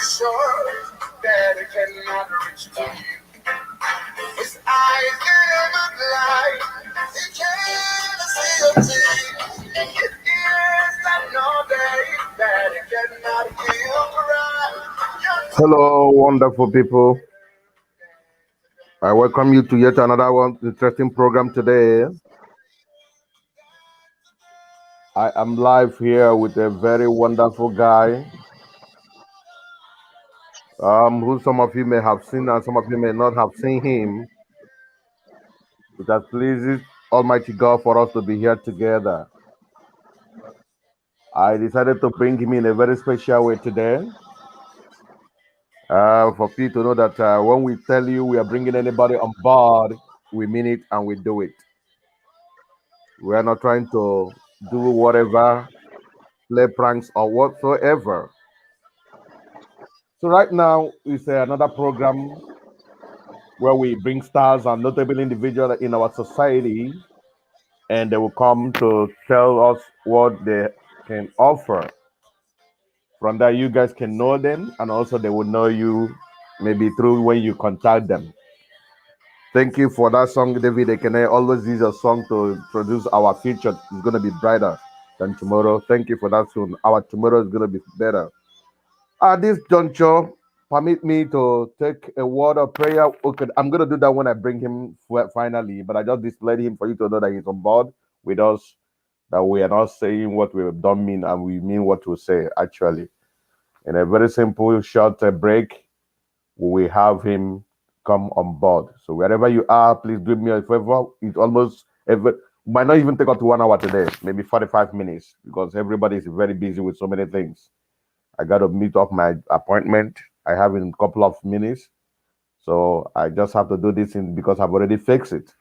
sure that it cannot reach to you. His eyes never blind. He can't see a thing. His ears that know that it cannot hear cry. Hello, wonderful people. I welcome you to yet another interesting program today. I am live here with a very wonderful guy, who some of you may have seen and some of you may not have seen him. It has pleased Almighty God for us to be here together. I decided to bring him in a very special way today. For people to know that when we tell you we are bringing anybody on board, we mean it and we do it. We are not trying to do whatever, play pranks or whatsoever. So right now is another program where we bring stars and notable individuals in our society, and they will come to tell us what they can offer. From there, you guys can know them, and also they will know you maybe through when you contact them. Thank you for that song, David. Can I always use a song to produce our future? It's going to be brighter than tomorrow. Thank you for that soon. Our tomorrow is going to be better. At this juncture, permit me to take a word of prayer. Okay, I'm going to do that when I bring him finally, but I just displayed him for you to know that he's on board with us, that we are not saying what we don't mean and we mean what we say, actually. In a very simple, short break, we have him come on board. So wherever you are, please do me a favor. It's almost might not even take up to 1 hour today, maybe 45 minutes, because everybody is very busy with so many things. I got to meet up my appointment I have in a couple of minutes. So I just have to do this because I've already fixed it.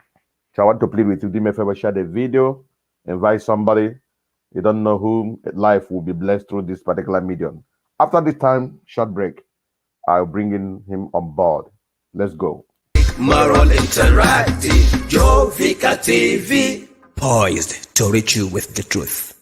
So I want to plead with you, do me a favor, share the video, invite somebody. You don't know whom life will be blessed through this particular medium. After this time, short break, I'll bring in him on board. Let's go. Moral Interactive, Joe Vicar TV, poised to reach you with the truth.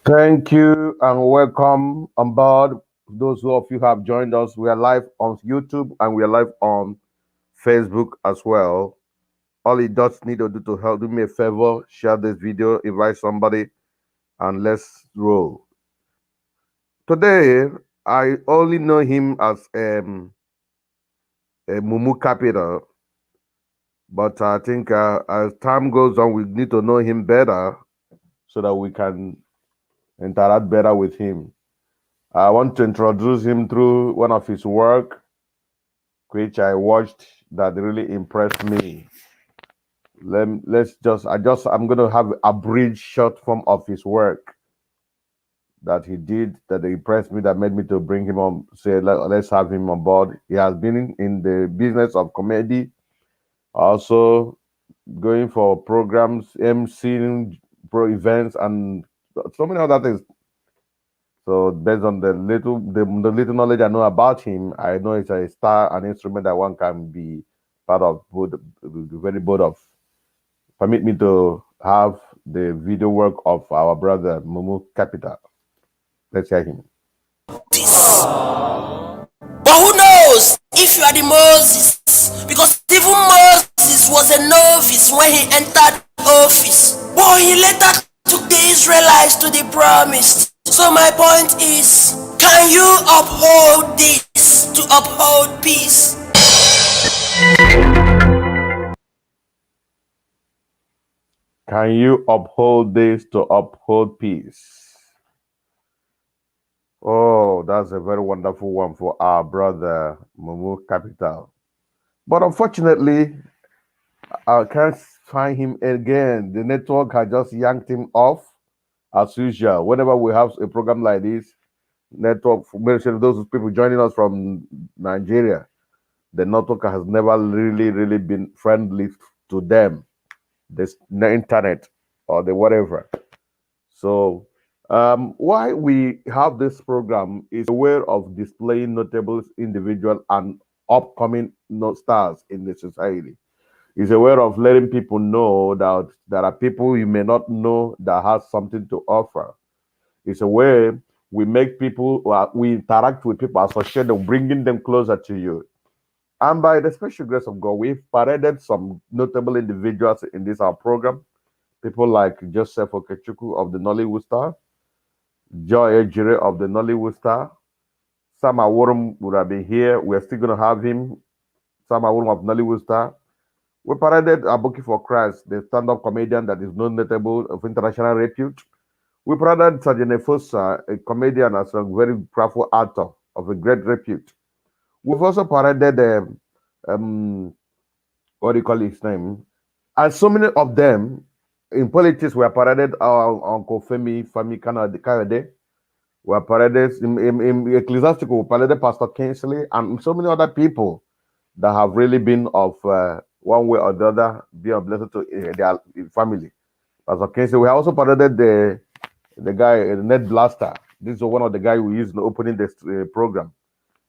Thank you and welcome on board. Those of you who have joined us, we are live on YouTube and we are live on Facebook as well. All you just need to do to help, do me a favor, share this video, invite somebody, and let's roll. Today, I only know him as a Mumu Capital, but I think as time goes on, we need to know him better so that we can interact better with him. I want to introduce him through one of his work, which I watched that really impressed me. I'm gonna have a bridge short form of his work that he did that impressed me, that made me to bring him on, say let's have him on board. He has been in the business of comedy, also going for programs, emceeing pro events, and so many other things. So based on the little knowledge I know about him, I know it's a star, an instrument that one can be part of, very bold of. Permit me to have the video work of our brother Mumu Capital. Let's hear him. But who knows if you are the Moses? Because even Moses was a novice when he entered office. But he later took the Israelites to the promised. So my point is, can you uphold this to uphold peace? Can you uphold this to uphold peace? Oh, that's a very wonderful one for our brother Mumu Capital. But unfortunately, I can't find him again. The network has just yanked him off as usual. Whenever we have a program like this, network. For those people joining us from Nigeria, the network has never really been friendly to them. The internet or the whatever. So, why we have this program is aware of displaying notable individual and upcoming stars in the society. Is aware of letting people know that there are people you may not know that has something to offer. It's a way we make people, we interact with people, associate them, bringing them closer to you. And by the special grace of God, we've paraded some notable individuals in this our program. People like Joseph Okechukwu of the Nollywood Star, Joy Ejire of the Nollywood Star. Sam Aworum would have been here. We're still going to have him. Sam Aworum of Nollywood Star. We paraded Aboki for Christ, the stand-up comedian that is known notable of international repute. We paraded Sergeant Efosa, a comedian as a very powerful actor of a great repute. We've also paraded, um, what do you call his name? And so many of them in politics were paraded our Uncle Femi Kayode. Were paraded in ecclesiastical, we paraded Pastor Kingsley and so many other people that have really been of one way or the other, be a blessing to their family. Pastor Kingsley, we also paraded the guy, Ned Blaster. This is one of the guys we used in opening this program.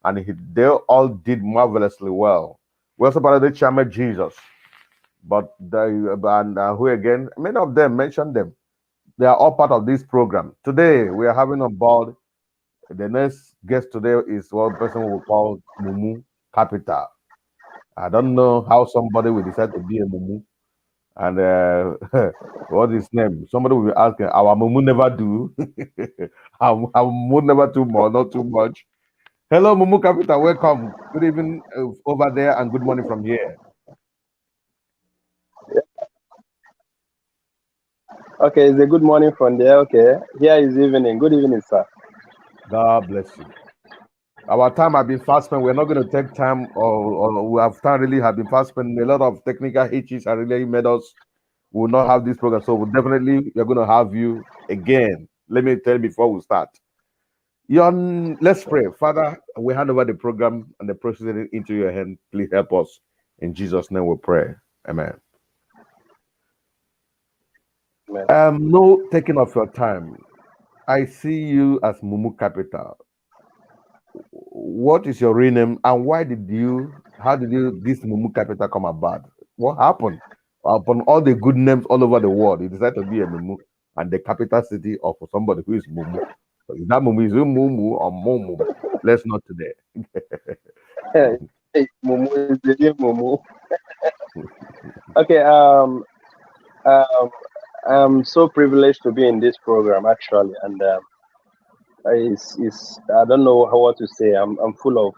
And they all did marvelously well. We also paraded Chairman Jesus. But who again? Many of them mentioned them. They are all part of this program. Today we are having on board the next guest today is one person we call Mumu Capital. I don't know how somebody will decide to be a Mumu. And what is his name? Somebody will be asking, our Mumu never do. our Mumu never too much, not too much. Hello, Mumu Capital. Welcome. Good evening over there and good morning from here. Okay, it's a good morning from there. Okay, here is evening. Good evening, sir. God bless you. Our time have been fast spent. We're not going to take time, or we have time really have been fast spent. A lot of technical hitches have really made us. We will not have this program, so we'll definitely we're going to have you again. Let me tell you before we start. Let's pray. Father, we hand over the program and the process into your hand. Please help us. In Jesus' name we pray. Amen. Man. No taking of your time. I see you as Mumu Capital. What is your real name and how did this Mumu Capital come about? What happened? Upon all the good names all over the world, you decided to be a Mumu and the capital city of somebody who is Mumu. So is that Mumu? Is it Mumu or Mumu? Let's not today. Hey, Mumu is the real Mumu. Okay, I'm so privileged to be in this program actually, and it's I don't know what to say. I'm full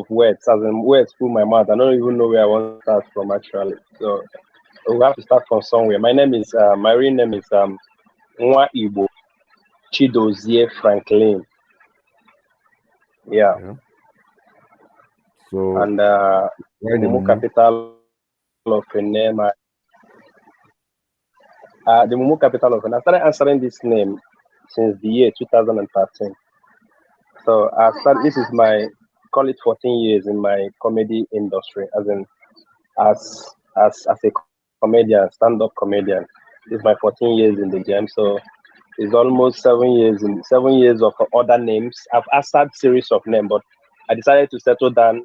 of words, as in words full my mouth. I don't even know where I want to start from actually. So we have to start from somewhere. My real name is Nwa Igbo Chidozie Franklin. Yeah, Yeah. So and why the Mumu Mumu? capital of a name. The Mumu capital of a name. I started answering this name since the year 2013. So this is my call it 14 years in my comedy industry, as in as a comedian, stand-up comedian. It's my 14 years in the game, so it's almost 7 years of other names. I've answered series of names, but I decided to settle down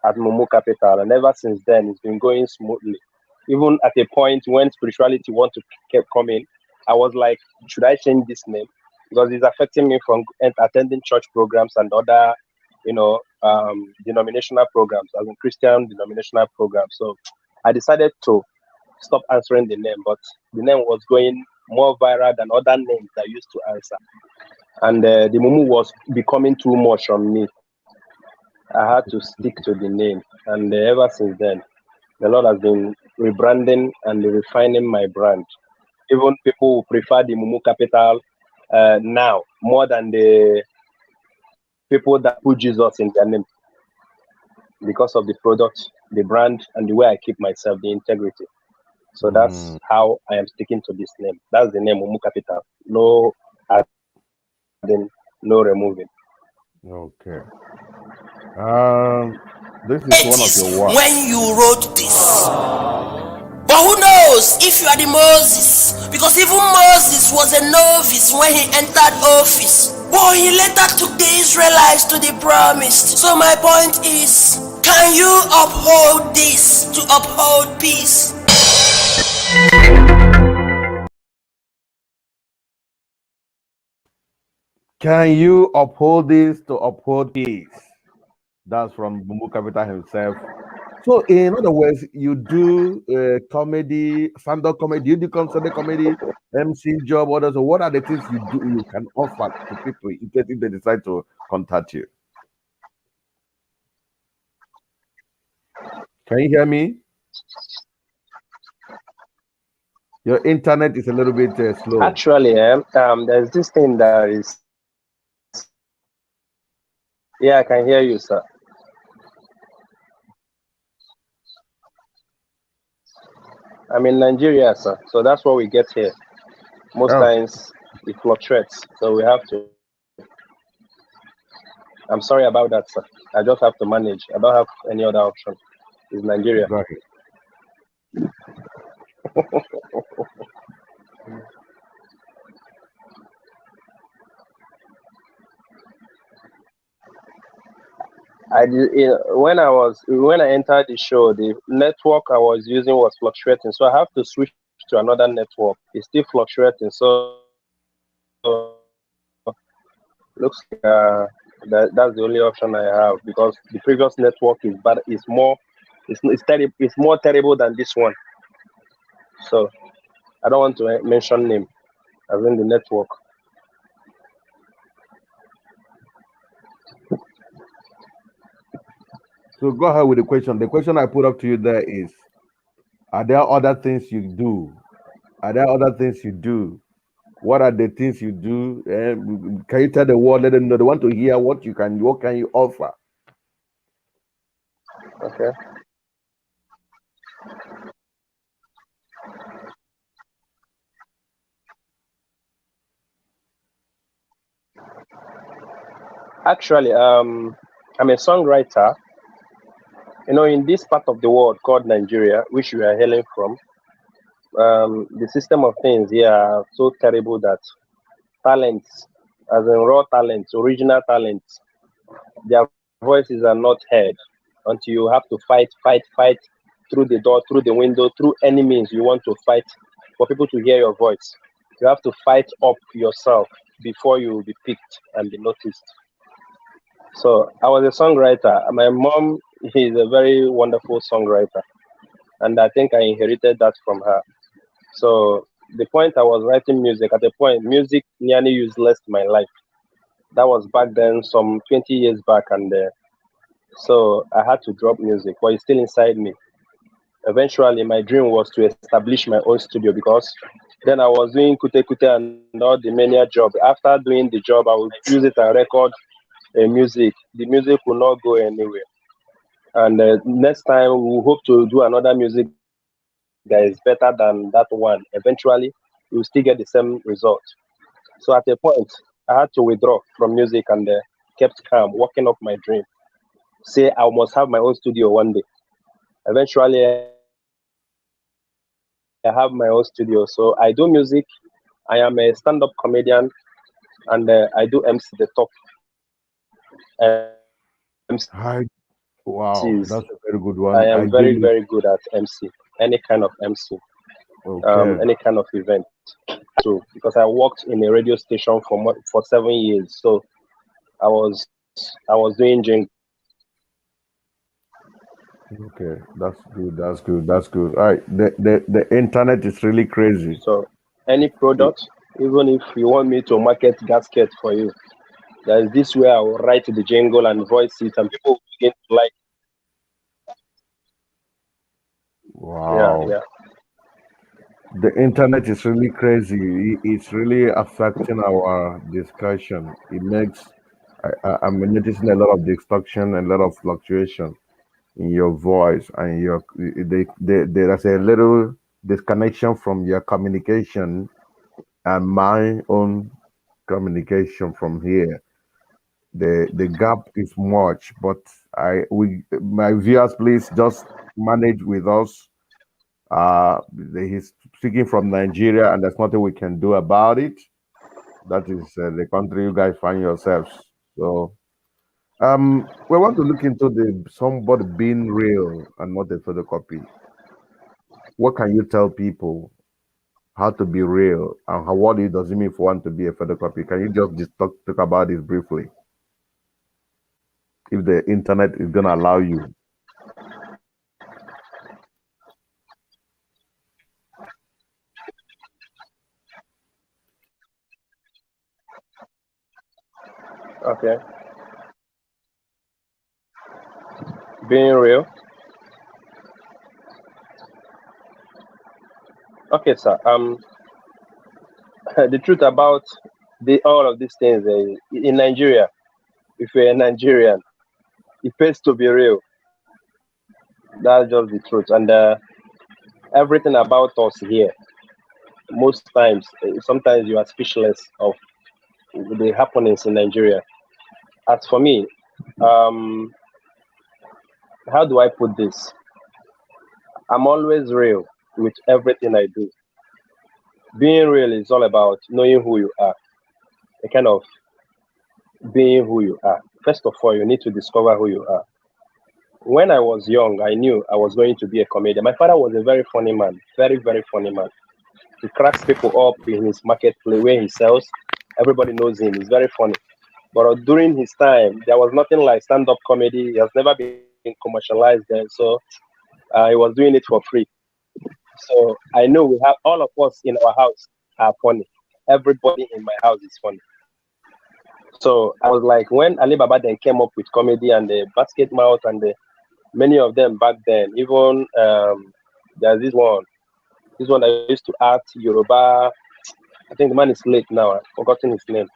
at Momo Capital, and ever since then it's been going smoothly. Even at a point when spirituality want to keep coming, I was like, should I change this name because it's affecting me from attending church programs and other, denominational programs, as in Christian denominational programs. So I decided to stop answering the name, but the name was going more viral than other names I used to answer, and the Mumu was becoming too much on me. I had to stick to the name, and ever since then, the Lord has been rebranding and refining my brand. Even people who prefer the Mumu Capital now more than the people that put Jesus in their name because of the product, the brand, and the way I keep myself, the integrity. So that's Mm, how I am sticking to this name. That's the name Mumu Capital. No adding, no extra. no removing. Okay. Um, this is one of your work. When you wrote this. But who knows if you are the Moses? Because even Moses was a novice when he entered office. But he later took the Israelites to the promised. So my point is, can you uphold this to uphold peace? Can you uphold this to uphold peace? That's from Mumu Capital himself. So, in other words, you do comedy, stand-up comedy, you do stand-up comedy, MC job, others. So what are the things you do you can offer to people in case if they decide to contact you? Can you hear me? Your internet is a little bit slow. Actually, there's this thing that is, yeah, I can hear you, sir. I'm in Nigeria, sir. So that's what we get here. Most Oh, times it fluctuates. So we have to. I'm sorry about that, sir. I just have to manage. I don't have any other option. It's Nigeria. go ahead. When I entered the show, the network I was using was fluctuating, so I have to switch to another network. It's still fluctuating, so looks like that's the only option I have because the previous network is bad. It's more terrible than this one. So I don't want to mention name as in the network. So go ahead with the question. The question I put up to you there is: are there other things you do? Are there other things you do? What are the things you do? Can you tell the world? Let them know they want to hear what you can. What can you offer? Okay. Actually, I'm a songwriter. In this part of the world called Nigeria, which we are hailing from, the system of things here are so terrible that talents, as in raw talents, original talents, their voices are not heard until you have to fight through the door, through the window, through any means you want to fight for people to hear your voice. You have to fight up yourself before you will be picked and be noticed. So I was a songwriter. My mom is a very wonderful songwriter, and I think I inherited that from her. So the point I was writing music at a point, music nearly useless in my life. That was back then, some 20 years back, and so I had to drop music, but it's still inside me. Eventually, my dream was to establish my own studio because then I was doing kute kute and all the mania job. After doing the job, I would use it and record music. The music will not go anywhere. And next time, we hope to do another music that is better than that one. Eventually, we will still get the same result. So at a point, I had to withdraw from music and kept calm, working up my dream. Say I must have my own studio one day. Eventually, I have my own studio. So I do music. I am a stand-up comedian and I do MC the top MCs. Hi. I am Wow, very, that's a very very good good at one. I MC, do. any kind of MC, Okay. any kind of event. So because I worked in a radio station for 7 years, so I was doing jingles. Okay. That's good. That's good. That's good. All right. The internet is really crazy. So any It- product, even if you want me to market gasket for you, there's this way I will write the jingle and voice it, and people will begin to like. Yeah, wow. yeah. The internet is really crazy. It's really affecting our discussion. It makes I'm noticing a lot of distortion, a lot of fluctuation in your voice, and there's a little disconnection from your communication and my own communication from here. the gap is much. But my viewers, please just manage with us. He's speaking from Nigeria, and there's nothing we can do about it. That is the country you guys find yourselves. So, we want to look into the somebody being real and not a photocopy. What can you tell people how to be real and what it does it mean for one to be a photocopy? Can you just talk about this briefly, if the internet is gonna allow you? Okay. Being real. Okay, sir. The truth about all of these things in Nigeria, if you're a Nigerian, it pays to be real. That's just the truth. And everything about us here, most times, sometimes you are speechless of the happenings in Nigeria. As for me, um, how do I put this? I'm always real with everything I do. Being real is all about knowing who you are, a kind of being who you are. First of all, you need to discover who you are. When I was young, I knew I was going to be a comedian. My father was a very funny man, very, very funny man. He cracks people up in his marketplace where he sells. Everybody knows him. He's very funny. But during his time, there was nothing like stand-up comedy. It has never been commercialized then. So he was doing it for free. So I know we have all of us in our house are funny. Everybody in my house is funny. So I was like, when Ali Baba then came up with comedy and the basket mouth and many of them back then, even there's this one that used to act Yoruba. I think the man is late now. I've forgotten his name.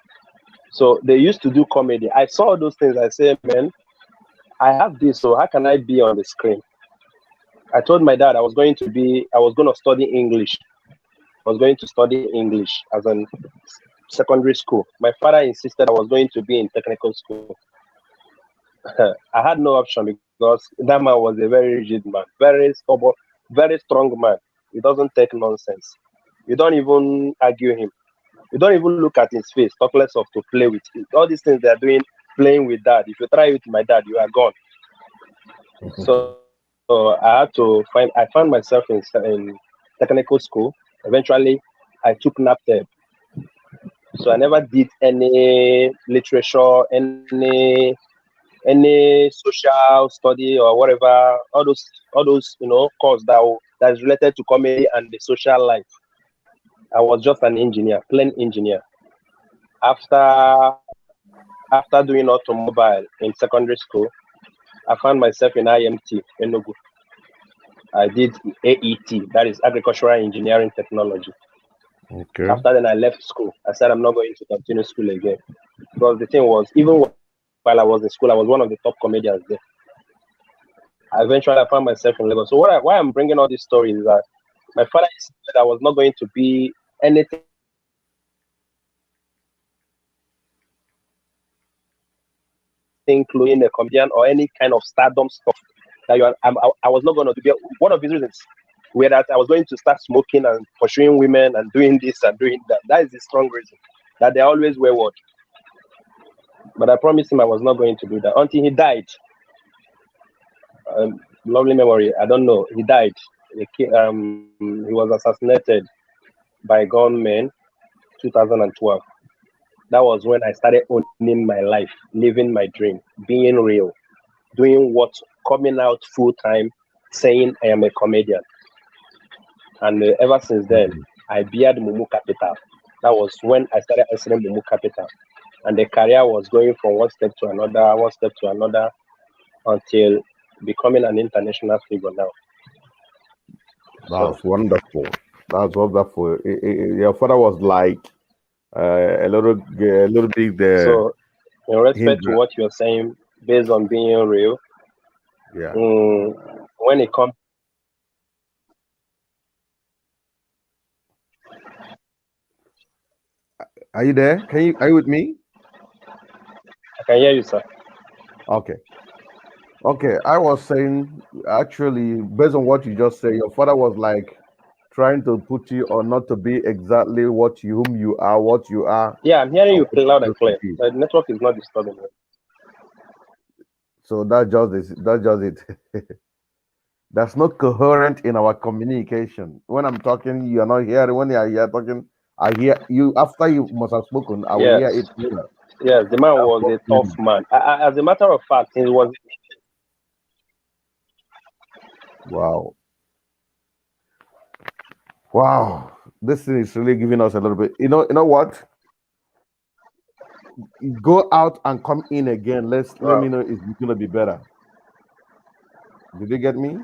So they used to do comedy. I saw those things. I say, man, I have this. So how can I be on the screen? I told my dad I was going to study English. I was going to study English as an secondary school. My father insisted I was going to be in technical school. I had no option because that man was a very rigid man, very stubborn, very strong man. He doesn't take nonsense. You don't even argue him. You don't even look at his face, talk less of to play with. All these things they're doing, playing with dad. If you try it with my dad, you are gone. So I found myself in technical school. Eventually, I took NAPTEP. So I never did any literature, any social study or whatever. All those course that is related to comedy and the social life. I was just an engineer, plain engineer. After after doing automobile in secondary school, I found myself in IMT Enugu. I did AET, that is Agricultural Engineering Technology. Okay. After then, I left school. I said I'm not going to continue school again because the thing was, even while I was in school, I was one of the top comedians there. Eventually, I found myself in Lagos. So why I'm bringing all these stories is that my father said I was not going to be anything close to being a comedian or any kind of stardom stuff that I was not going to do. One of his reasons were that I was going to start smoking and pursuing women and doing this and doing that. That is the strong reason that they always wear word. But I promised him I was not going to do that until he died. Lovely memory. I don't know. He died. He was assassinated by gunmen 2012. That was when I started owning my life, living my dream, being real, doing what, coming out full time, saying I am a comedian. And ever since then, Mhm. I beard Mumu Capital. That was when I started answering Mumu Capital. And the career was going from one step to another, until becoming an international figure now. So, That's wonderful. That's wonderful. Your father was like a little bit the so in respect to hindrance. what you're saying, based on being real, Yeah. when it comes to Are you there? Are you with me? I can hear you, sir. Okay. Okay. I was saying, actually, based on what you just said, your father was like trying to put you or not to be exactly whom you are, what you are, Yeah, I'm hearing and you what you're loud and supposed to clear. be. The network is not disturbing me. So that's just it. That's not coherent in our communication. When I'm talking, you're not hearing. When you're here talking, I hear you. After you must have spoken, I will hear Yes, it clearer. yes, the man That's was what a we tough need. man. As a matter of fact, he was. Wow. Wow. This thing is really giving us a little bit. You know what? Go out and come in again. Let Wow. me know if it's gonna be better. Did you get me?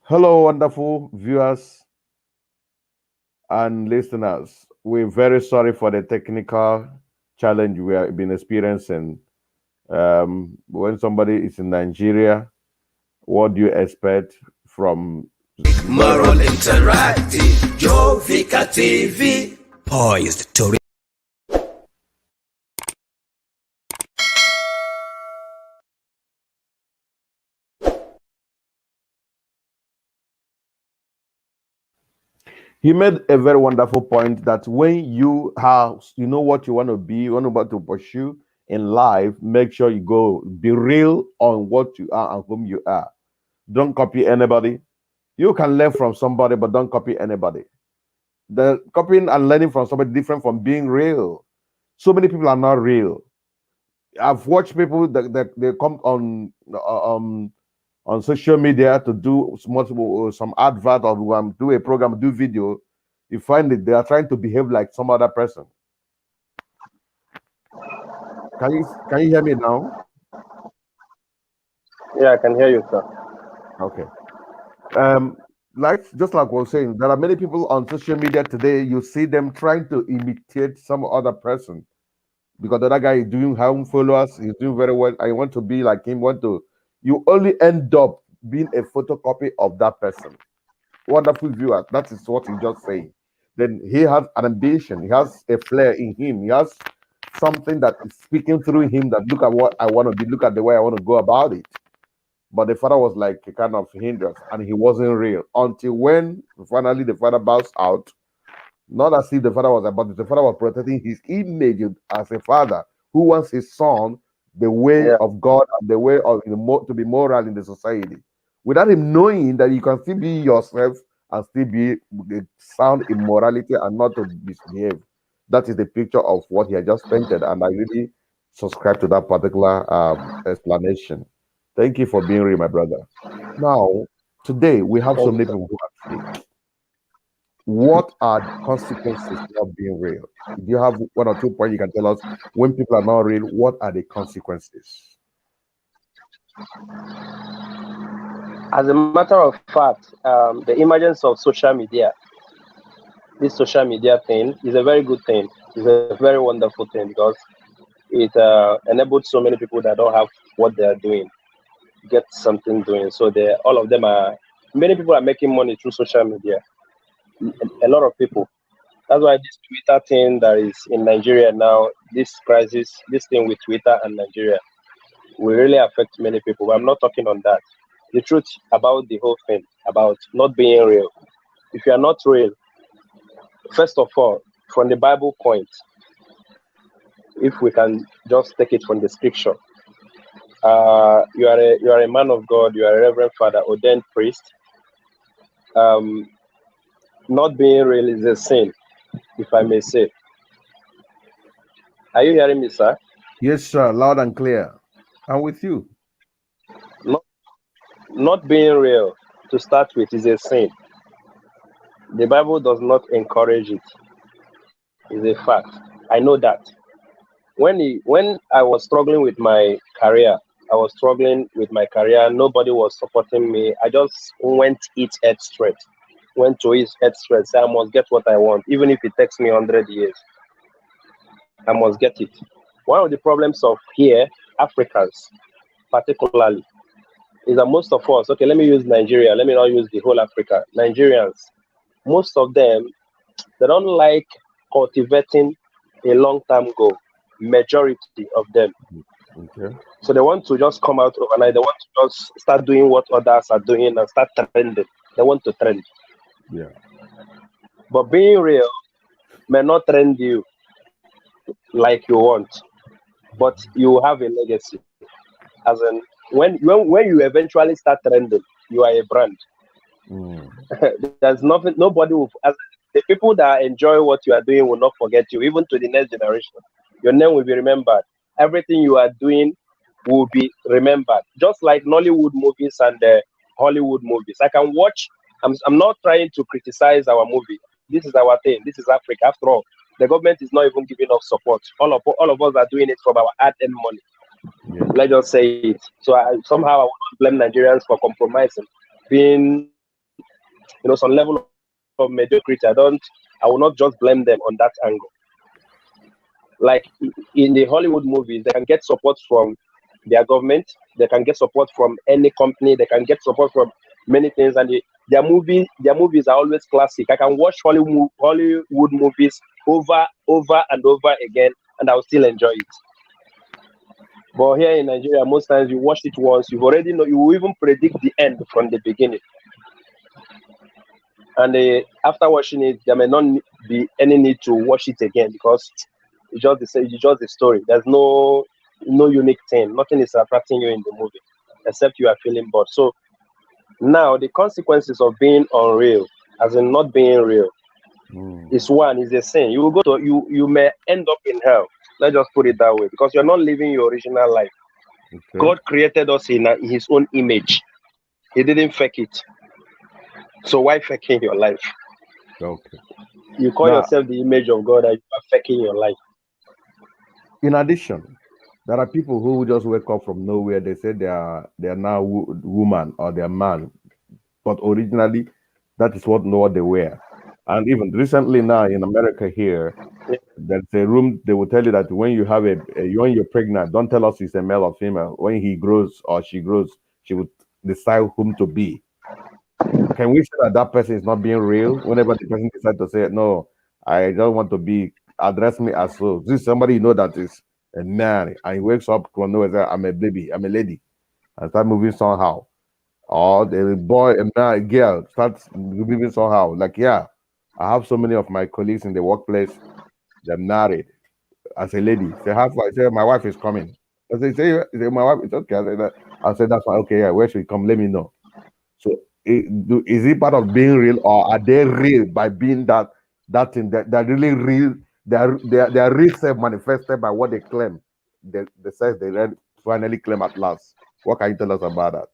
Hello, wonderful viewers and listeners. We're very sorry for the technical challenge we have been experiencing. When somebody is in Nigeria, what do you expect from Moral Interactive, Joe Vicar TV. Poised to he made a very wonderful point that when you know what you want to be, you want to pursue in life, make sure you go be real on what you are and whom you are. Don't copy anybody. You can learn from somebody, but don't copy anybody. The copying and learning from somebody different from being real. So many people are not real. I've watched people that they come on social media to do multiple some advert or do a program, do video. You find that they are trying to behave like some other person. Can you hear me now? Yeah, I can hear you, sir. Okay. Um, like just like I was saying, there are many people on social media today. You see them trying to imitate some other person because the other guy is doing how followers, he's doing very well. I want to be like him. Want to? You only end up being a photocopy of that person. Wonderful viewer. That is what he just saying. Then he has an ambition. He has a flair in him. He has something that is speaking through him. That look at what I want to be. Look at the way I want to go about it. But the father was like a kind of hindrance, and he wasn't real until when finally the father bows out. Not as if the father was, but the father was protecting his image as a father who wants his son the way Yeah. of God and the way of to be moral in the society, without him knowing that you can still be yourself and still be sound in morality and not to misbehave. That is the picture of what he had just painted, and I really subscribe to that particular explanation. Thank you for being real, my brother. Now, today we have so Thank you, many sir. people who are sick. What are the consequences of not being real? Do you have one or two points you can tell us when people are not real? What are the consequences? As a matter of fact, the emergence of social media, this social media thing, is a very good thing. It's a very wonderful thing because it enabled so many people that don't have what they are doing get something doing. So they all of them are many people are making money through social media. A lot of people. That's why this Twitter thing that is in Nigeria now, this crisis, this thing with Twitter and Nigeria will really affect many people. But I'm not talking on that. The truth about the whole thing, about not being real. If you are not real, first of all, from the Bible point, if we can just take it from the scripture, you are a man of God, you are a reverend father, ordained priest. Um, not being real is a sin, if I may say. Are you hearing me, sir? Yes, sir, loud and clear. I'm with you. Not not being real to start with is a sin. The Bible does not encourage it. It's a fact. I know that. When I was struggling with my career, I was struggling with my career. Nobody was supporting me. I just went it head straight. Went to it head straight. Say I must get what I want, even if it takes me 100 years. I must get it. One of the problems of here, Africans particularly, is that most of us. Okay, let me use Nigeria. Let me not use the whole Africa. Nigerians, most of them, they don't like. cultivating a long-term goal. Majority of them. Okay. So they want to just come out overnight. They want to just start doing what others are doing and start trending. They want to trend. Yeah. But being real may not trend you like you want, but you have a legacy. As in, when you eventually start trending, you are a brand. Mm. There's nothing. Nobody will. As the people that enjoy what you are doing will not forget you, even to the next generation. Your name will be remembered. Everything you are doing will be remembered. Just like Nollywood movies and Hollywood movies. I can watch. I'm not trying to criticize our movie. This is our thing. This is Africa. After all, the government is not even giving us support. All of us are doing it from our hard-earned money. Yeah. Let's just say it. So somehow I will not blame Nigerians for compromising, being some level of mediocrity. I will not just blame them on that angle. Like in the Hollywood movies, they can get support from their government, they can get support from any company, they can get support from many things, and their movies are always classic. I can watch Hollywood movies over and over again, and I'll still enjoy it. But here in Nigeria, most times you watch it once, you already know, you will even predict the end from the beginning. And after watching it, there may not be any need to watch it again because it's just the same, it's just the story. There's no unique thing. Nothing is attracting you in the movie except you are feeling bored. So now the consequences of being unreal, as in not being real, Mm. is one is a sin. You will go to you may end up in hell. Let's just put it that way because you're not living your original life. Okay. God created us in His own image. He didn't fake it. So why faking your life? Okay. You call Now, yourself the image of God and you are faking your life. in addition, there are people who just wake up from nowhere. They say they are now woman or they are man, but originally that is what no what they wear. And even recently now in America here, there's a room they will tell you that when you have when you're pregnant, don't tell us it's a male or female. When he grows or she grows, she would decide whom to be. Can we say that that person is not being real whenever the person decides to say, no, I don't want to be, address me as so? This is somebody you know that is a man and he wakes up from nowhere and says, I'm a baby, I'm a lady, and start moving somehow. Or the boy, a man, a girl starts moving somehow. Like, yeah, I have so many of my colleagues in the workplace, they're married as a lady. Say, how far? I say, my wife is coming. Say, my wife, it's okay. I said, that's fine. Okay, yeah, where should we come? Let me know. So is it part of being real, or are they real by being that thing that they're really real? They are real self manifested by what they claim. The self they finally claim at last. What can you tell us about that?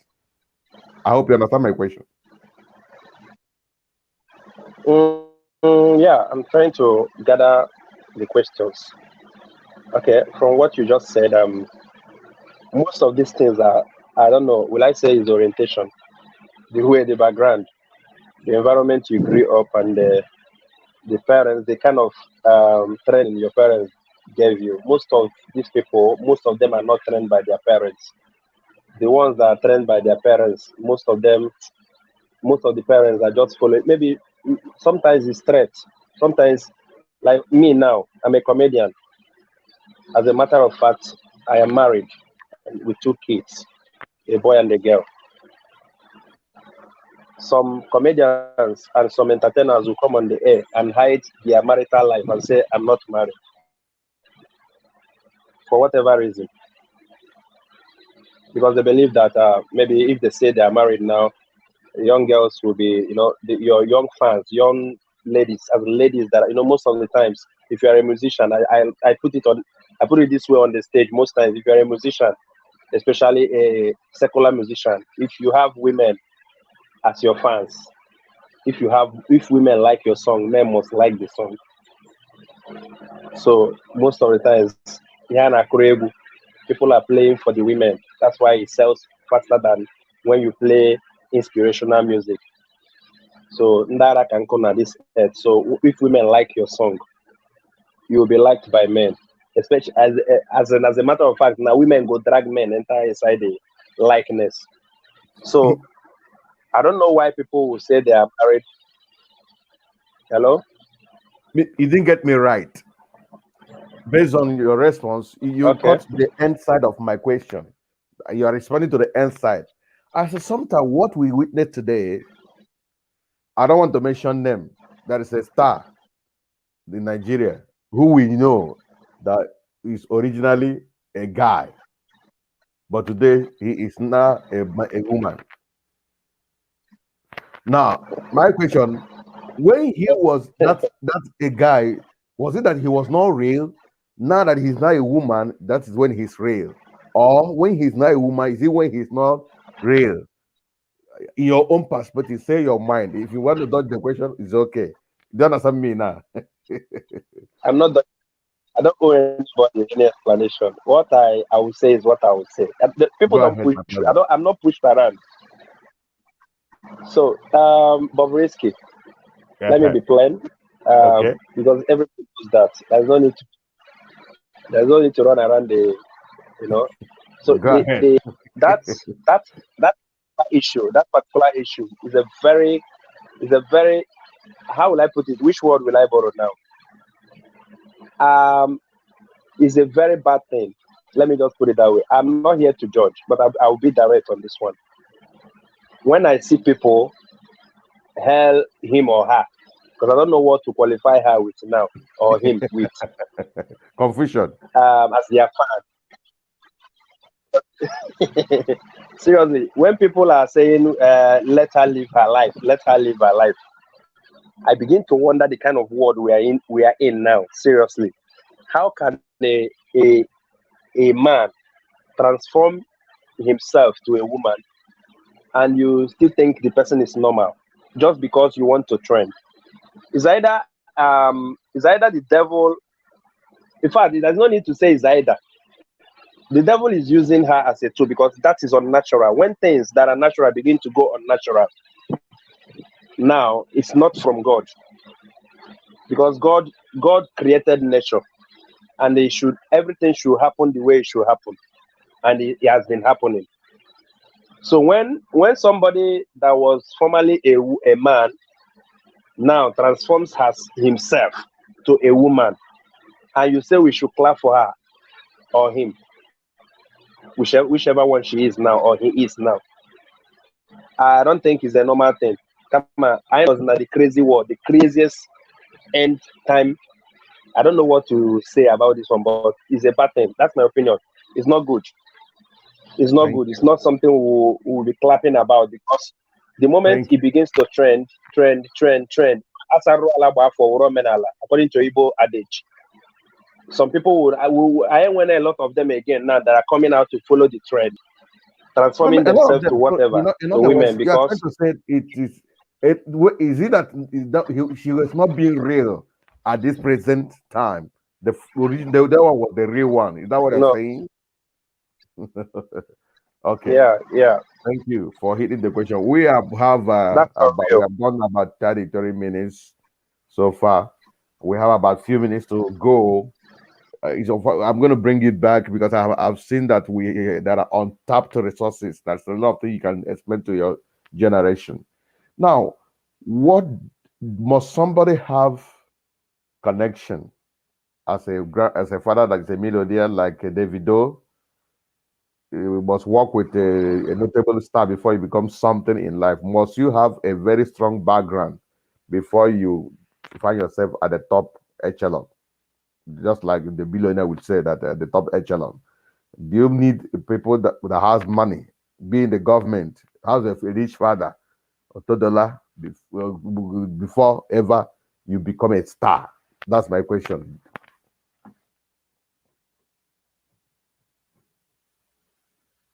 I hope you understand my question. Yeah, I'm trying to gather the questions. Okay, from what you just said, most of these things are, I don't know, will I say is orientation, the way, the background, the environment you grew up, and the parents, the kind of training your parents gave you. Most of these people, most of them are not trained by their parents. The ones that are trained by their parents, most of the parents are just following. Maybe sometimes it's threat. Sometimes, like me now, I'm a comedian. As a matter of fact, I am married with two kids, a boy and a girl. Some comedians and some entertainers will come on the air and hide their marital life and say, I'm not married for whatever reason. Because they believe that maybe if they say they are married now, young girls will be, your young fans, young ladies, as ladies that, most of the times, if you are a musician, I put it this way on the stage most times, if you are a musician, especially a secular musician, if you have women as your fans, if women like your song, men must like the song. So most of the times, Yana Kuregu, people are playing for the women. That's why it sells faster than when you play inspirational music. So Ndara can come at this earth. So if women like your song, you will be liked by men. Especially as a matter of fact, now women go drag men enter inside the likeness. So I don't know why people will say they are married. Hello? You didn't get me right. Based on your response, you Okay. got the end side of my question. You are responding to the end side. I said, sometimes what we witness today, I don't want to mention them. That is a star in Nigeria, who we know that is originally a guy, but today he is now a woman. Now, my question: when he was that a guy, was it that he was not real? Now that he's not a woman, that is when he's real. Or when he's not a woman, is it when he's not real? In your own perspective, say your mind. If you want to dodge the question, it's okay. Do you understand me now? I'm not. I don't owe anybody any explanation. What I will say is what I will say. The people Go don't ahead, push. my I brother. don't. I'm not pushed around. So, Bobrisky, let me Uh-huh. be plain. Okay, Because everybody knows that. There's no need to run around you know. So go ahead. that issue, that particular issue, is a very, how will I put it? Which word will I borrow now? Um, is a very bad thing. Let me just put it that way. I'm not here to judge, but I'll be direct on this one. When I see people hail him or her, because I don't know what to qualify her with now or him with, Confusion. as their fan. Seriously, when people are saying, let her live her life, let her live her life, I begin to wonder the kind of world we are in now. Seriously. How can a man transform himself to a woman and you still think the person is normal just because you want to trend? Is either the devil. In fact, there's no need to say it's either. The devil is using her as a tool because that is unnatural. When things that are natural begin to go unnatural, now it's not from God, because God created nature, and everything should happen the way it should happen, and it has been happening. So when somebody that was formerly a man now transforms himself to a woman, and you say we should clap for her or him, whichever one she is now or he is now, I don't think it's a normal thing. Come on, I was in the crazy world, the craziest end time. I don't know what to say about this one, but it's a bad thing. That's my opinion. It's not good. It's not Thank good. It's you. not something we'll be clapping about, because the moment Thank it begins to trend, Asaru Alaba for Romenala, according to Igbo adage, some people I went a lot of them again now that are coming out to follow the trend, No, no, transforming a lot of themselves them. to So, whatever, in to other words, women, you are trying because to say it is. Is it that, she was not being real at this present time? The one was the real one. Is that what you're no, saying? Okay. yeah, Thank you for hitting the question. We have that's for about we real. have done about 30 minutes so far. We have about few minutes to go. I'm going to bring it back because I've seen that that are untapped resources. That's a lot of things you can explain to your generation. Now, what must somebody have connection as a father that is a millionaire like Davido? You must work with a notable star before you become something in life. Must you have a very strong background before you find yourself at the top echelon? Just like the billionaire would say that the top echelon. Do you need people that has money, be in the government, has a rich father, or $2 before ever you become a star? That's my question.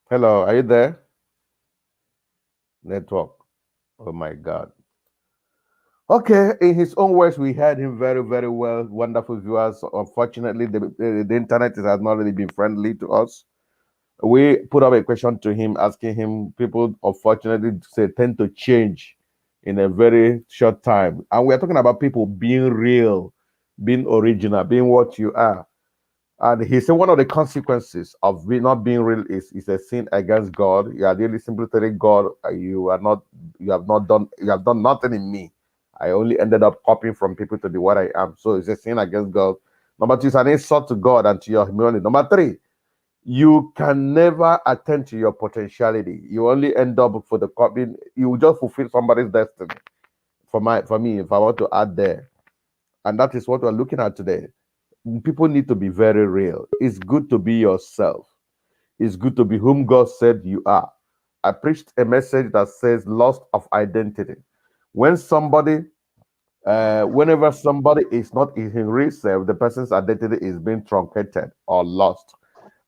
Hello, are you there? Network. Oh my God. Okay, in his own words, we heard him very, very well. Wonderful viewers. Unfortunately, the internet has not really been friendly to us. We put up a question to him, asking him, people unfortunately say tend to change in a very short time. And we're talking about people being real, being original, being what you are. And he said one of the consequences of not being real is a sin against God. You are really simply telling God, you have not done nothing in me. I only ended up copying from people to be what I am. So it's a sin against God. Number two, it's an insult to God and to your humanity. Number three, you can never attend to your potentiality. You only end up for the copying. You will just fulfill somebody's destiny. For me, if I want to add there, and that is what we're looking at today. People need to be very real. It's good to be yourself. It's good to be whom God said you are. I preached a message that says loss of identity. When somebody, whenever somebody is not in his real self, the person's identity is being truncated or lost.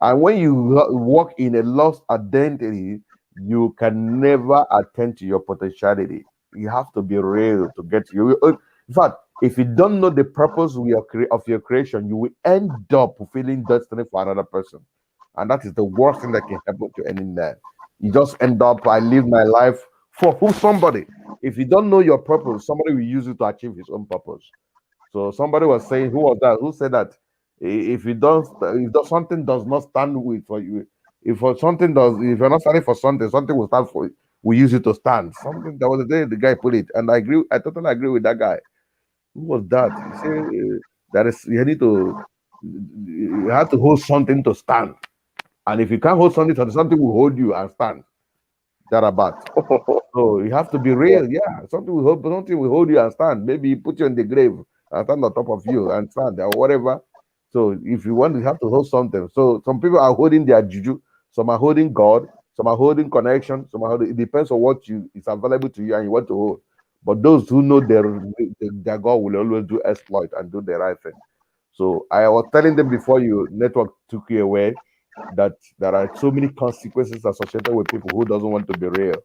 And when you walk in a lost identity, you can never attend to your potentiality. You have to be real to get you. In fact, if you don't know the purpose of your creation, you will end up fulfilling destiny for another person. And that is the worst thing that can happen to any man. You just end up, I live my life for who somebody. If you don't know your purpose, somebody will use it to achieve his own purpose. So somebody was saying, who was that? Who said that? If you don't, something does not stand with for you, if for something does, if you're not standing for something, something will stand for. We use it to stand. Something that was the day the guy put it, and I agree. I totally agree with that guy. Who was that? He said that is you need to, you have to hold something to stand, and if you can't hold something, something will hold you and stand. That about. So you have to be Yeah. real. Yeah, something will hold you and stand. Maybe put you in the grave and stand on top of you and stand or whatever. So if you want, you have to hold something. So some people are holding their juju, some are holding God, some are holding connection, some are holding, it depends on what you is available to you and you want to hold. But those who know their God will always do exploit and do the right thing. So I was telling them before you network took you away that there are so many consequences associated with people who doesn't want to be real.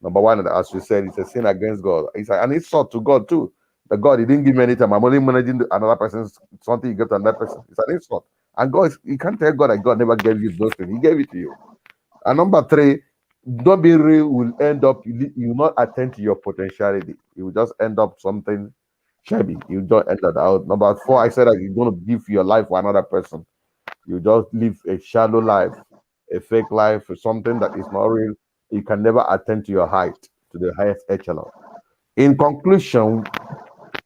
Number one, as you said, it's a sin against God. It's an insult to God too. The God, He didn't give me any time. I'm only managing another person's something you get to another person. It's an insult. And God, you can't tell God that God never gave you those things. He gave it to you. And number three, not being real will end up you will not attend to your potentiality. You will just end up something shabby. You don't end that out. Number four, I said that you're going to give your life for another person. You just live a shallow life, a fake life, or something that is not real. You can never attain to your height, to the highest echelon. In conclusion,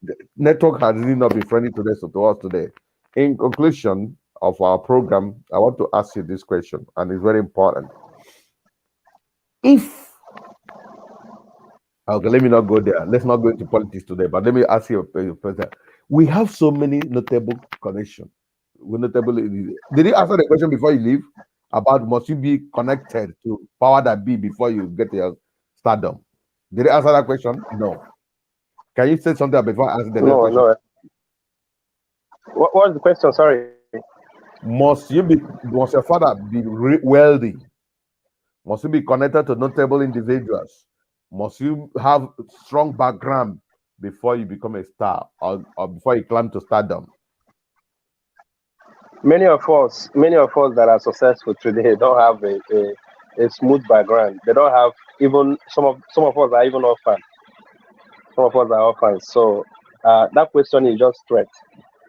the network has really not been friendly to us today. In conclusion of our program, I want to ask you this question, and it's very important. If Okay, let me not go there. Let's not go into politics today, but let me ask you a question. We have so many notable connections. Did you answer the question before you leave about must you be connected to power that be before you get your stardom? Did you answer that question? No. Can you say something before I answer the next No, question? no. What was the question? Sorry. Must your father be wealthy? Must you be connected to notable individuals? Must you have strong background before you become a star or before you climb to stardom? Many of us that are successful today don't have a smooth background. They don't have even some of us are even orphans. Some of us are orphans. So that question is just straight.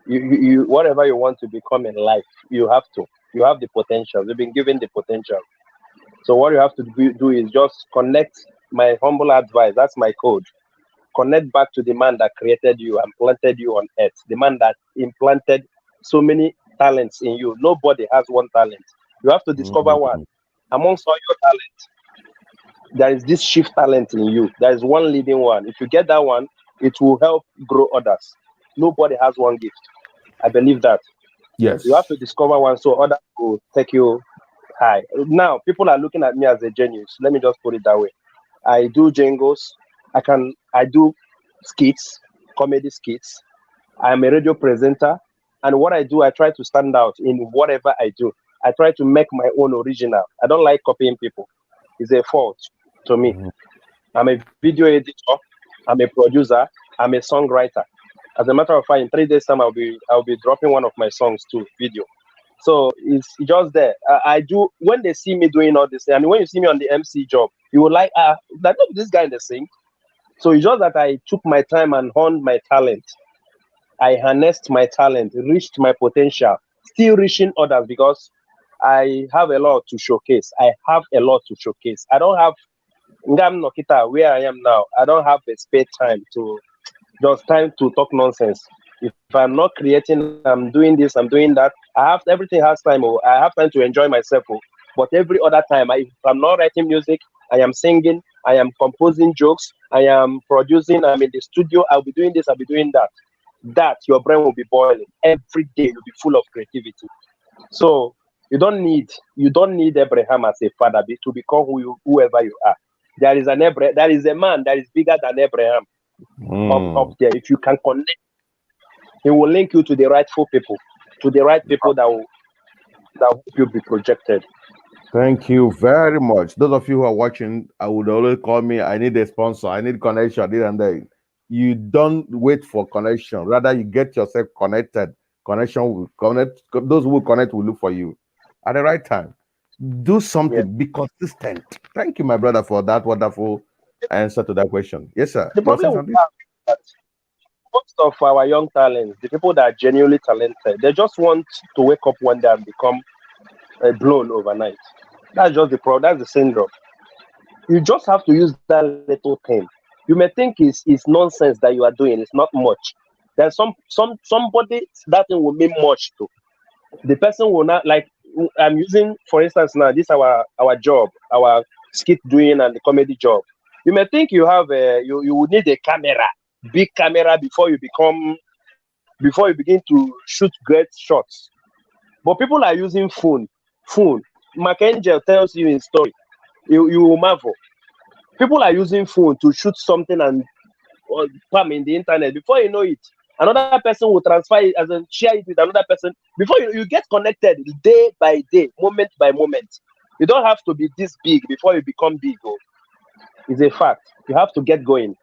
You whatever you want to become in life, you have to. You have the potential. You've been given the potential. So what you have to do is just connect. My humble advice. That's my code. Connect back to the man that created you and planted you on earth. The man that implanted so many talents in you. Nobody has one talent. You have to discover one. Mhm. Amongst all your talents, there is this shift talent in you. There is one leading one. If you get that one, it will help grow others. Nobody has one gift. I believe that. You have Yes. to discover one so others will take you high. Now, people are looking at me as a genius. Let me just put it that way. I do jingles. I do skits, comedy skits. I'm a radio presenter. And what I do, I try to stand out in whatever I do. I try to make my own original. I don't like copying people. It's a fault to me. Mhm. I'm a video editor. I'm a producer. I'm a songwriter. As a matter of fact, in 3 days' time, I'll be dropping one of my songs to video. So it's just there. I do when they see me doing all this, and when you see me on the MC job, you will like that look this guy in the sing. So it's just that I took my time and honed my talent. I harnessed my talent, reached my potential, still reaching others because I have a lot to showcase. I have a lot to showcase. I don't have Ngam Nokita where I am now. I don't have the spare time to just time to talk nonsense. If I'm not creating, I'm doing this, I'm doing that. Everything has time. Oh, I have time to enjoy myself. Oh. But every other time, if I'm not writing music, I am singing, I am composing jokes, I am producing, I'm in the studio, I'll be doing this, I'll be doing that. That your brain will be boiling every day. You'll be full of creativity. So you don't need Abraham as a father to become whoever you are. There is a man that is bigger than Abraham up Mm. there. If you can connect, he will link you to the rightful people, to the right people that will help you be projected. Thank you very much. Those of you who are watching, I would always call me. I need a sponsor. I need connection. This and that. You don't wait for connection. Rather, you get yourself connected. Connection will connect. Those who will connect will look for you at the right time. Do Yeah. something. Be consistent. Thank you, my brother, for that wonderful answer to that question. Yes, sir. The You were saying problem we something? have is that most of our young talents, the people that are genuinely talented, they just want to wake up one day and become blown overnight. That's just the problem. That's the syndrome. You just have to use that little thing. You may think it's nonsense that you are doing. It's not much. There's somebody that thing will mean much to. The person will not like. I'm using, for instance, now this our job, our skit doing and the comedy job. You may think you would need a camera, big camera before you begin to shoot great shots. But people are using phone. Mark Angel tells you in story. You will marvel. People are using phone to shoot something and spam in the internet. Before you know it, another person will transfer it as a share it with another person. Before you get connected day by day, moment by moment. You don't have to be this big before you become big. Oh. It's a fact. You have to get going.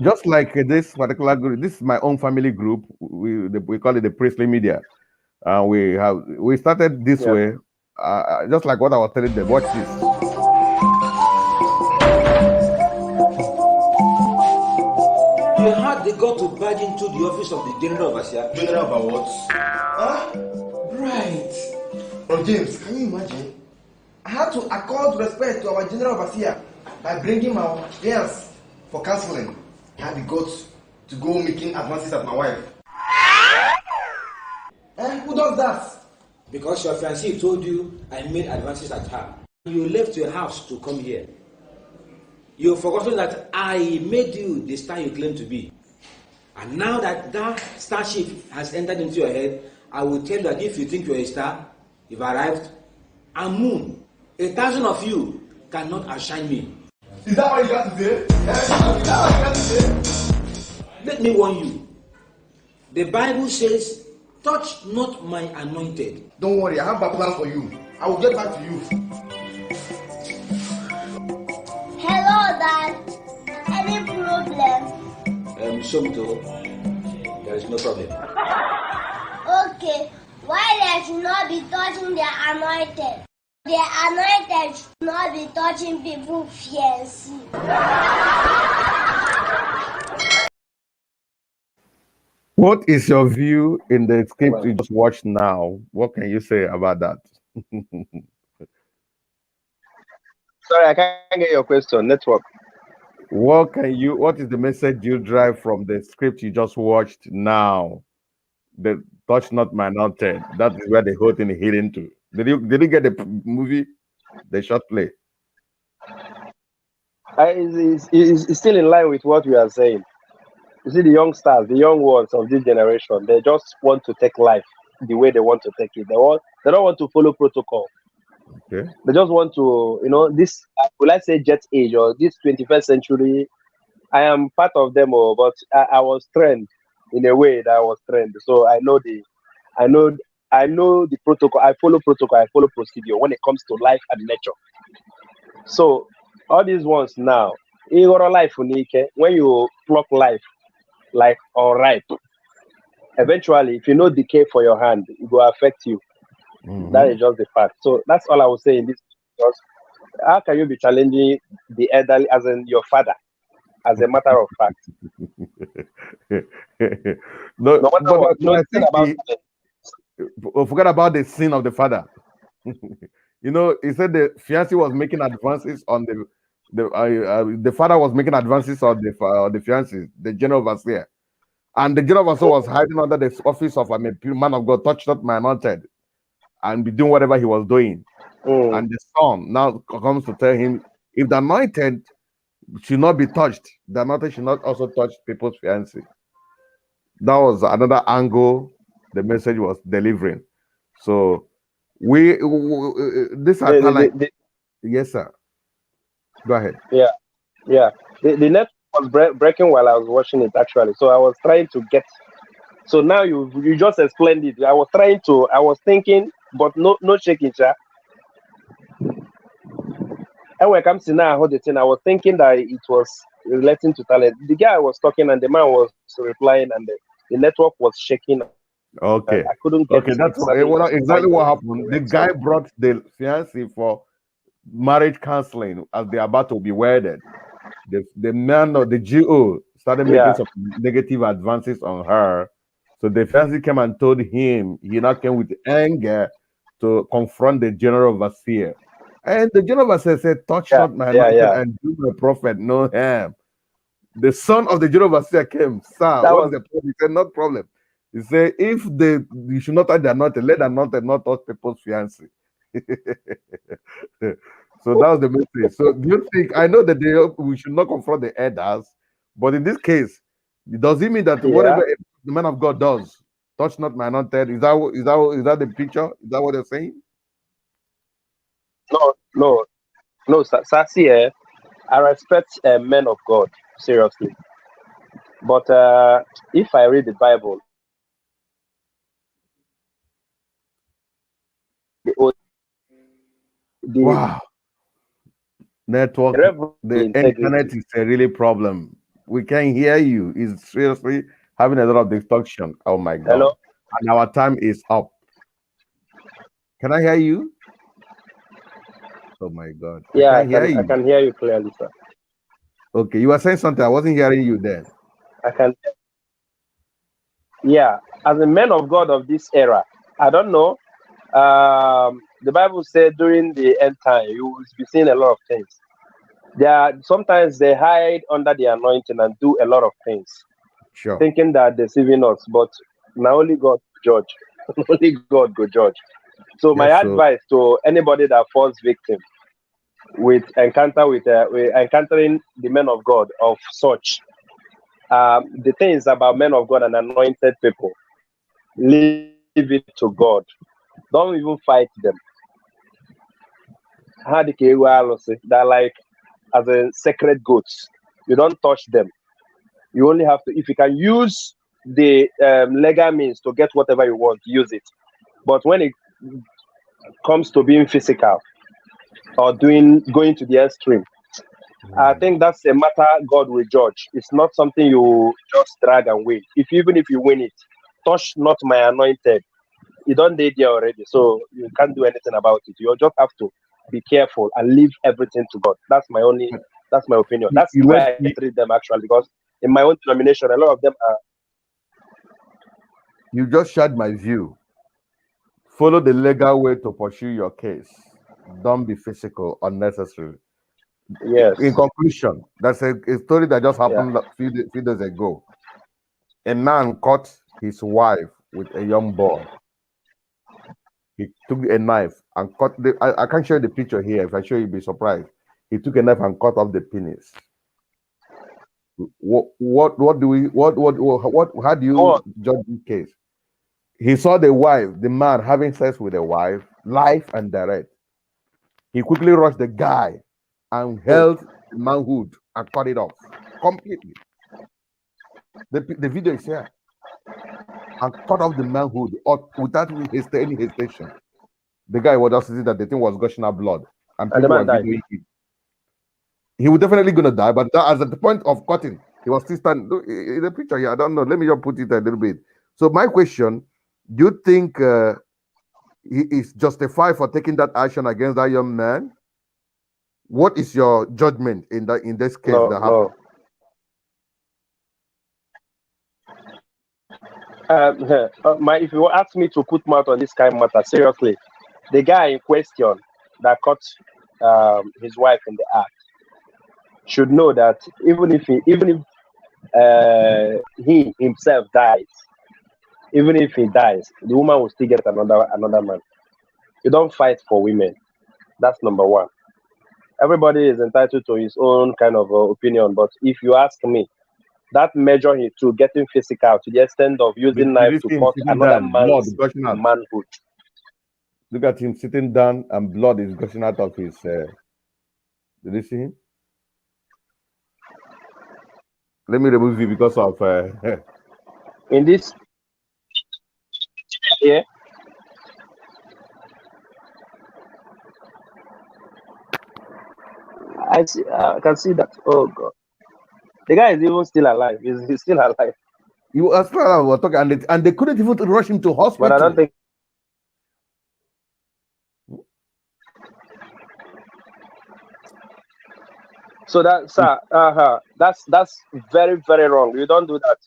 Just like this particular group, this is my own family group. We call it the Priestly Media. We started this Yeah. way, just like what I was telling them. Watch this. You had the got to barge into the office of the general overseer. General about what? Huh? Right. Oh, James, can you imagine? I had to accord respect to our general overseer by bringing my fiance for counseling. I had the guts to go making advances at my wife. Who does that? Because your fiancé told you I made advances at her. You left your house to come here. You've forgotten that I made you the star you claim to be. And now that that starship has entered into your head, I will tell you that if you think you're a star, you've arrived, I'm Moon. 1,000 of you cannot outshine me. Is that what you got to say? Is that what you got to say? Let me warn you. The Bible says, touch not my anointed. Don't worry, I have a plan for you. I will get back to you. Hello, Dad. Any problem? Somto, there is no problem. Okay. Why they should not be touching the anointed? The anointed should not be touching people fiancé. What is your view in the script you just watched now? What can you say about that? Sorry, I can't get your question. Network. What is the message you drive from the script you just watched now? The touch not my anointed. That is where the whole thing is hidden to. Did you get the movie, the short play? It's still in line with what we are saying. You see, the youngsters, the young ones of this generation, they just want to take life the way they want to take it. They don't want to follow protocol. Okay. They just want to, this, will I say jet age or this 21st century. I am part of them, but I was trained in a way that I was trained. So I know, I know the protocol. I follow protocol. I follow procedure when it comes to life and nature. So all these ones now, in your life, Unike, when you pluck life like unripe, eventually, if you know decay for your hand, it will affect you. That is just the fact. So that's all I will say in this. Because how can you be challenging the elderly as in your father, as a matter of fact? No, No matter but what, I think about forget about the sin of the father. He said the fiancé was making advances on The father was making advances on the fiancé, the general overseer, and the general overseer was hiding under the office of man of God, touch not my anointed, and be doing whatever he was doing. And the son now comes to tell him, if the anointed should not be touched, the anointed should not also touch people's fiancé. That was another angle the message was delivering. So this are talent. Yes, sir. Go ahead. Yeah. The net was breaking while I was watching it actually. So I was trying to get. So now you just explained it. I was thinking, but no shaking, sir. And when it comes to now, I heard the thing. I was thinking that it was relating to talent. The guy was talking and the man was replying, and the network was shaking. And Okay. I couldn't get Okay, that's exactly what happened. The guy brought the fiancé for marriage counseling as they're about to be wedded. The man or the GO started making some negative advances on her. So the fiancé came and told him, he now came with anger to confront the general overseer. And the general overseer said, touch not my anointed and do my prophet no harm. The son of the general overseer came, sir, what is the problem? He said, not problem. He said, if you should not touch the anointed, let the anointed not touch people's fiancé. So that was the message. So do you think, I know that we should not confront the elders, but in this case, does it mean that whatever the man of God does, touch not my anointed? Is that the picture? Is that what they're saying? No, Sassy, I respect men of God, seriously. But if I read the Bible, Wow. Network, the internet is a really problem. We can't hear you. It's seriously having a lot of distortion. Oh my God. Hello? And our time is up. Can I hear you? Oh my God. Yeah, I can't hear you. I can hear you clearly, sir. Okay, you were saying something. I wasn't hearing you then. I can. Yeah, as a man of God of this era, I don't know. The Bible said during the end time, you will be seeing a lot of things. Sometimes they hide under the anointing and do a lot of things, Sure. thinking that deceiving us. But now only God judge. Only God go judge. So my advice to anybody that falls victim with encountering the men of God of such, the things about men of God and anointed people, leave it to God. Don't even fight them. They're like as a sacred goats. You don't touch them. You only have to, if you can use the legal means to get whatever you want, use it. But when it comes to being physical or going to the extreme, I think that's a matter God will judge. It's not something you just drag and win. Even if you win it, touch not my anointed. You don't date there already, so you can't do anything about it. You just have to be careful and leave everything to God. That's my opinion. That's the way I treat them actually, because in my own denomination, a lot of them are. You just shared my view. Follow the legal way to pursue your case. Don't be physical unnecessarily. Yes. In conclusion, that's a story that just happened a few days ago. A man caught his wife with a young boy. He took a knife and cut I can't show you the picture here. If I show you, you'll be surprised. He took a knife and cut off the penis. How do you judge this case? He saw the man having sex with the wife, live and direct. He quickly rushed the guy and held manhood and cut it off completely. The video is here. And cut off the manhood without any hesitation. The guy was just sitting that the thing was gushing out blood, and people were videoing him. He was definitely gonna die, but as at the point of cutting, he was still standing. In the picture here, I don't know. Let me just put it a little bit. So my question: do you think he is justified for taking that action against that young man? What is your judgment in this case that happened? If you ask me to put mouth on this kind of matter, seriously, the guy in question that caught his wife in the act, should know that even if he himself dies, even if he dies, the woman will still get another man. You don't fight for women. That's number one. Everybody is entitled to his own kind of opinion, but if you ask me, that measure he to getting physical to the extent of Did using you knife to see him cut sitting another down, blood man's gushing out? manhood. Look at him sitting down, and blood is gushing out of his. Did you see him? Let me remove you because of. In this here, I can see that. Oh God, the guy is even still alive. He's still alive, You as far as we're talking, and they couldn't even rush him to but I don't hospital. think so. That sir, that's very wrong. You don't do that.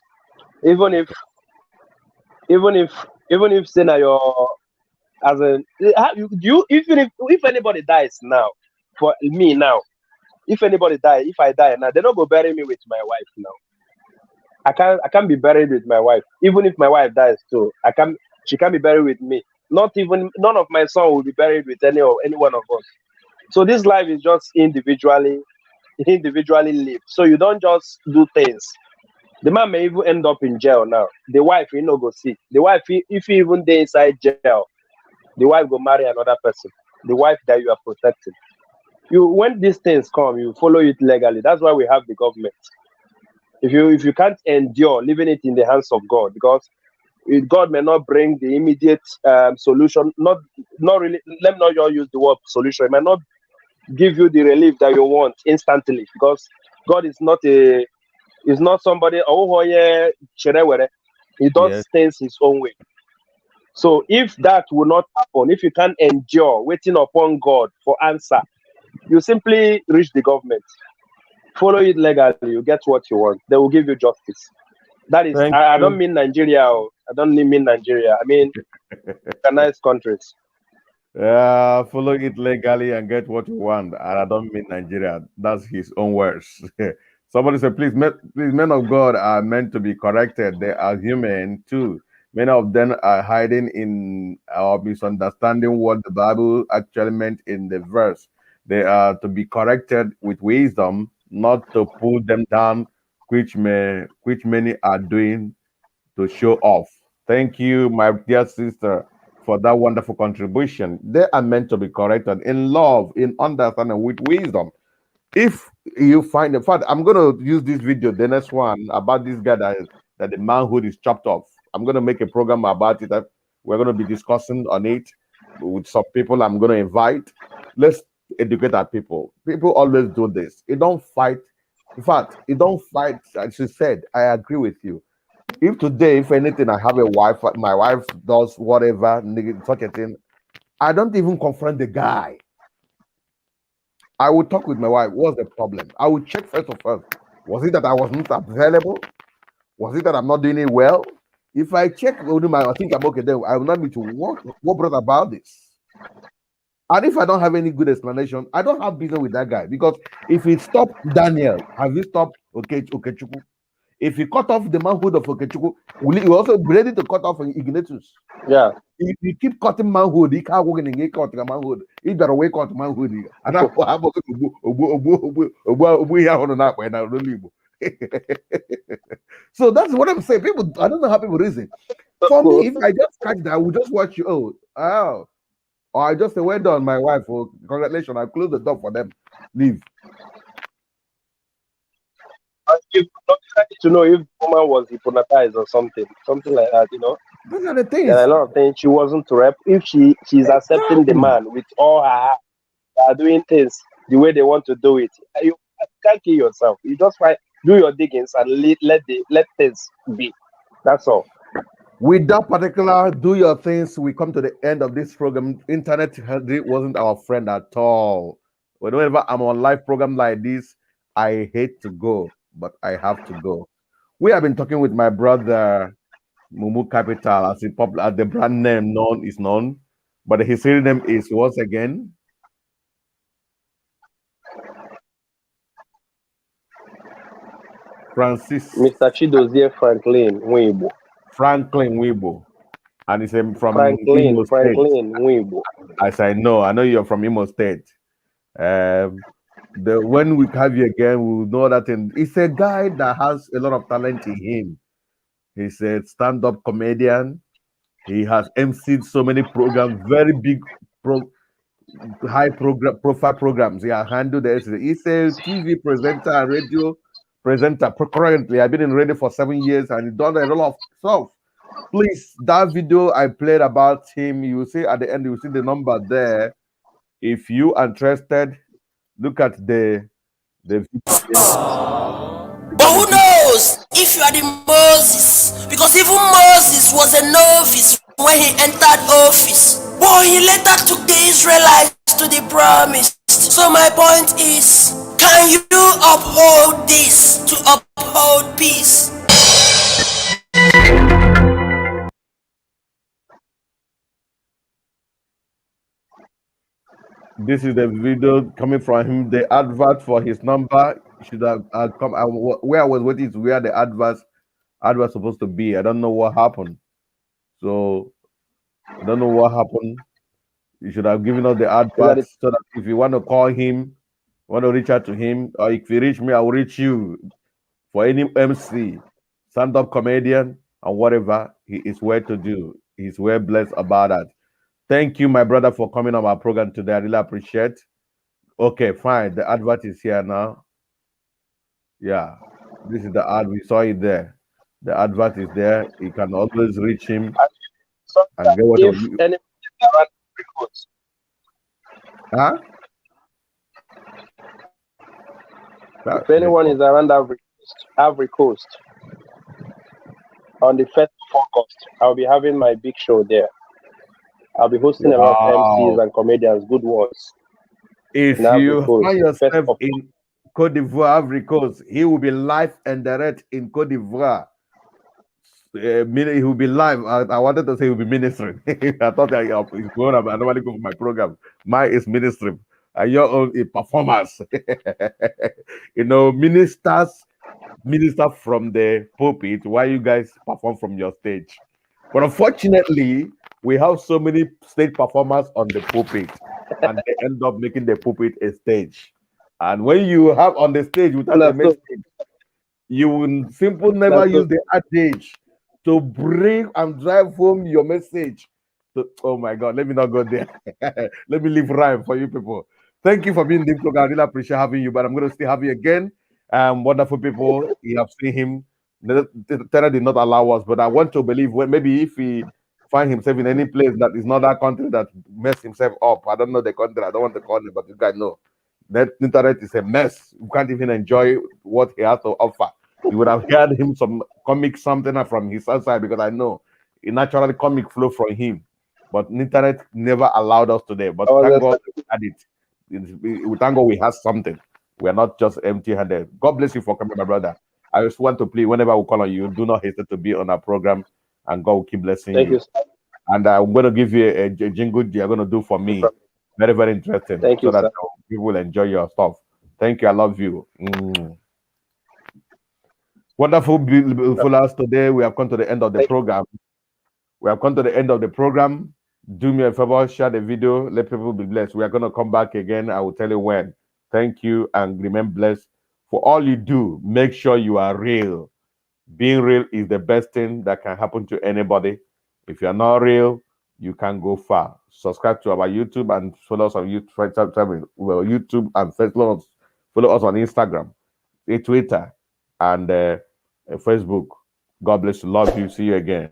Even if even if even if say na your as a you if anybody dies now, for me now, if anybody die, if I die now, they don't go bury me with my wife now. I can't be buried with my wife. Even if my wife dies too, I can't she can't be buried with me. Not even none of my son will be buried with any one of us. So this life is just individually lived. So you don't just do things. The man may even end up in jail now. The wife you know go see. The wife if he even dey inside jail, the wife go marry another person. The wife that you are protecting. You when these things come, you follow it legally. That's why we have the government. If you can't endure leaving it in the hands of God, because God may not bring the immediate solution. Not really. Let me not just use the word solution. It might not give you the relief that you want instantly, because God is not somebody. Oh yeah, chere. He does Yes, things his own way. So if that will not happen, if you can't endure waiting upon God for answer, you simply reach the government, follow it legally, you get what you want. They will give you justice. That is, thank I don't you. mean Nigeria. I don't mean Nigeria. I mean organized countries. Follow it legally and get what you want. And I don't mean Nigeria. That's his own words. Somebody said, please, men of God are meant to be corrected. They are human too. Many of them are hiding in or misunderstanding what the Bible actually meant in the verse. They are to be corrected with wisdom, not to pull them down, which many are doing to show off. Thank you, my dear sister, for that wonderful contribution. They are meant to be corrected in love, in understanding, with wisdom. If you find, in fact, I'm going to use this video, the next one, about this guy that the manhood is chopped off. I'm going to make a program about it. That we're going to be discussing on it with some people I'm going to invite. Let's educate our people. People always do this. You don't fight. In fact, you don't fight. As she said, I agree with you. If today, if anything, I have a wife, my wife does whatever, such a thing, I don't even confront the guy. I will talk with my wife. What's the problem? I will check first of all. Was it that I wasn't available? Was it that I'm not doing it well? If I check with him, I think I'm okay, then I will not need to what brought about this. And if I don't have any good explanation, I don't have business with that guy. Because if he stopped Daniel, have you stopped Okechukwu? If he cut off the manhood of Okechukwu, will he also be ready to cut off Ignatius? Yeah. If you keep cutting manhood, he can't work in the cut manhood. He better wake up manhood. And I have so that's what I'm saying. People, I don't know how people reason. For me, if I just catch that, I will just watch you. Oh, or I just say, well done, my wife. Oh, congratulations. I close the door for them. Leave. You not trying to know if the woman was hypnotized or something like that. Those are the There are things. a lot of things she wasn't to rep. If she's accepting the Exactly. man with all her heart, they are doing things the way they want to do it. You can't kill yourself. You just do your diggings and let things be. That's all. With that particular do your things, we come to the end of this program. Internet wasn't our friend at all. Whenever I'm on live program like this, I hate to go, but I have to go. We have been talking with my brother Mumu Capital, as the brand name known is known, but his real name is once again. Francis Mr. Chidozie Franklin Weibo. Franklin Weibo, and he's from Franklin Imo State. Weibo. As I know you're from Imo State. Um, when we have you again, we'll know that he's a guy that has a lot of talent in him. He's a stand-up comedian. He has emceed so many programs, very big, pro, high program profile programs. He has handled the. He's a TV presenter, and radio presenter. Currently, I've been in radio for 7 years, and he's done a lot of stuff. Please, that video I played about him, you will see at the end, you will see the number there. If you are interested, look at the video. Look But at the who video. knows if you are the Moses? Because even Moses was a novice when he entered office. But he later took the Israelites to the promise. So my point is, can you uphold this to uphold peace? This is the video coming from him. The advert for his number should have come. Where I was waiting is where the advert supposed to be. I don't know what happened. So I don't know what happened. You should have given us the Is that advert it? so that if you want to call him, want to reach out to him, or if you reach me, I will reach you for any MC, stand-up comedian, and whatever. He is well to do. He's well blessed about that. Thank you, my brother, for coming on our program today. I really appreciate. Okay, fine. The advert is here now. Yeah, this is the ad. We saw it there. The advert is there. You can always reach him So and get if whatever. anyone is around Ivory Coast, Huh? if anyone is around Ivory Coast on the 1st of August, I'll be having my big show there. I'll be hosting a lot of MCs Wow. and comedians, good ones, If in Ivory you Coast. find 1st yourself of in Cote d'Ivoire, Ivory Coast, he will be live and direct in Cote d'Ivoire. He will be live. I wanted to say he will be ministering. I thought it's going up. I normally go for my program. Mine is ministry. And your own is performance. Minister from the pulpit while you guys perform from your stage. But unfortunately, we have so many stage performers on the pulpit, and they end up making the pulpit a stage. And when you have on the stage without a That's so, message, you will simply never that's so, use the adage to bring and drive home your message. Oh my God, let me not go there. Let me leave rhyme for you people. Thank you for being in this program. I really appreciate having you, but I'm going to still have you again. Wonderful people. You have seen him. The Terror did not allow us, but I want to believe maybe if he find himself in any place that is not that country that messed himself up. I don't know the country. I don't want to call it, but you guys know that internet is a mess. You can't even enjoy what he has to offer. You would have heard him some comic something from his side because I know it naturally comic flow from him. But internet never allowed us today. But I was thank God expecting, we had it. We thank God we have something. We are not just empty-handed. God bless you for coming, my brother. I just want to plead whenever we call on you, do not hesitate to be on our program, and God will keep blessing thank you, you. sir. And I'm going to give you a jingle you're going to do for me. Very, very interesting, Thank so you, that sir. people will enjoy your stuff. Thank you. I love you. Wonderful, beautiful us today. We have come to the end of the Thank program. We have come to the end of the program. Do me a favor, share the video, let people be blessed. We are going to come back again. I will tell you when. Thank you and remain blessed. For all you do, make sure you are real. Being real is the best thing that can happen to anybody. If you're not real, you can go far. Subscribe to our YouTube and follow us on YouTube and follow us on Instagram, Twitter, and Facebook. God bless you. Love you. See you again.